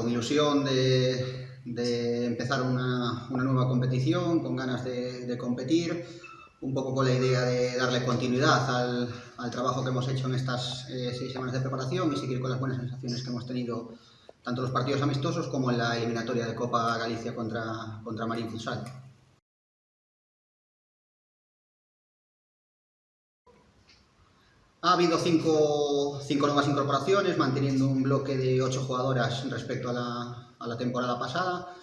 con ilusión de empezar una nueva competición, con ganas de competir, un poco con la idea de darle continuidad al trabajo que hemos hecho en estas 6 semanas de preparación y seguir con las buenas sensaciones que hemos tenido tanto en los partidos amistosos como en la eliminatoria de Copa Galicia contra Marín Futsal. Ha habido cinco nuevas incorporaciones, manteniendo un bloque de 8 jugadoras respecto a la temporada pasada.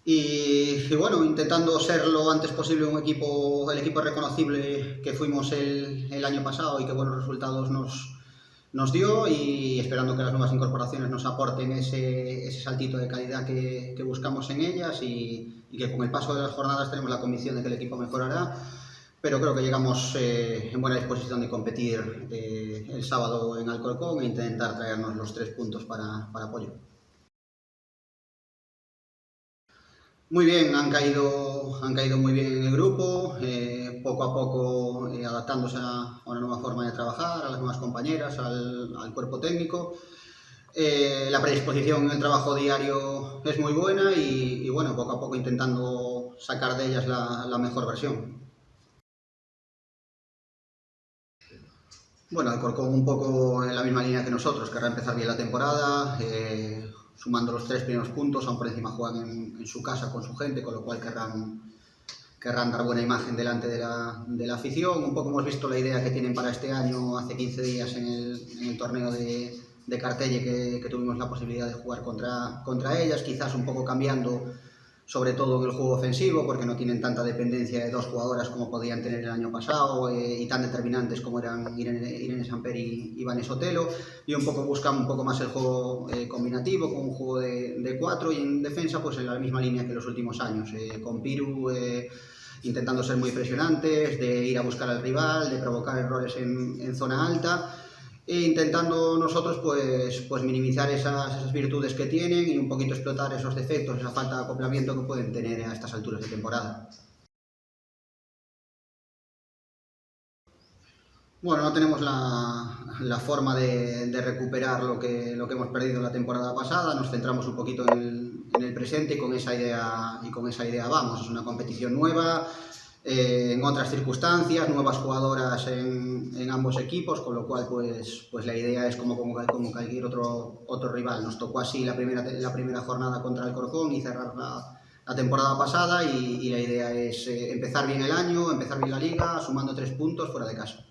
Y bueno, intentando ser lo antes posible el equipo reconocible que fuimos el año pasado y que buenos resultados nos dio, y esperando que las nuevas incorporaciones nos aporten ese saltito de calidad que buscamos en ellas y que con el paso de las jornadas tenemos la convicción de que el equipo mejorará. Pero creo que llegamos en buena disposición de competir el sábado en Alcorcón e intentar traernos los 3 puntos para Pollo. Muy bien, han caído muy bien en el grupo, poco a poco adaptándose a una nueva forma de trabajar, a las nuevas compañeras, al cuerpo técnico. La predisposición en el trabajo diario es muy buena y bueno, poco a poco intentando sacar de ellas la mejor versión. Bueno, Alcorcón un poco en la misma línea que nosotros, querrá empezar bien la temporada, sumando los 3 primeros puntos, aún por encima juegan en su casa con su gente, con lo cual querrán dar buena imagen delante de la afición. Un poco hemos visto la idea que tienen para este año hace 15 días en el torneo de Cartelle que tuvimos la posibilidad de jugar contra ellas, quizás un poco cambiando sobre todo en el juego ofensivo, porque no tienen tanta dependencia de 2 jugadoras como podían tener el año pasado y tan determinantes como eran Irene Samper y Vanessa Otelo, y un poco buscan un poco más el juego combinativo, con un juego de 4 y en defensa pues en la misma línea que los últimos años, con Piru intentando ser muy presionantes, de ir a buscar al rival, de provocar errores en zona alta, e intentando nosotros pues minimizar esas virtudes que tienen y un poquito explotar esos defectos, esa falta de acoplamiento que pueden tener a estas alturas de temporada. Bueno, no tenemos la forma de recuperar lo que hemos perdido la temporada pasada. Nos centramos un poquito en el presente y con esa idea vamos. Es una competición nueva, en otras circunstancias, nuevas jugadoras en ambos equipos, con lo cual pues la idea es como cualquier otro rival. Nos tocó así la primera jornada contra Alcorcón y cerrar la temporada pasada, y la idea es empezar bien el año, empezar bien la liga, sumando 3 puntos fuera de casa.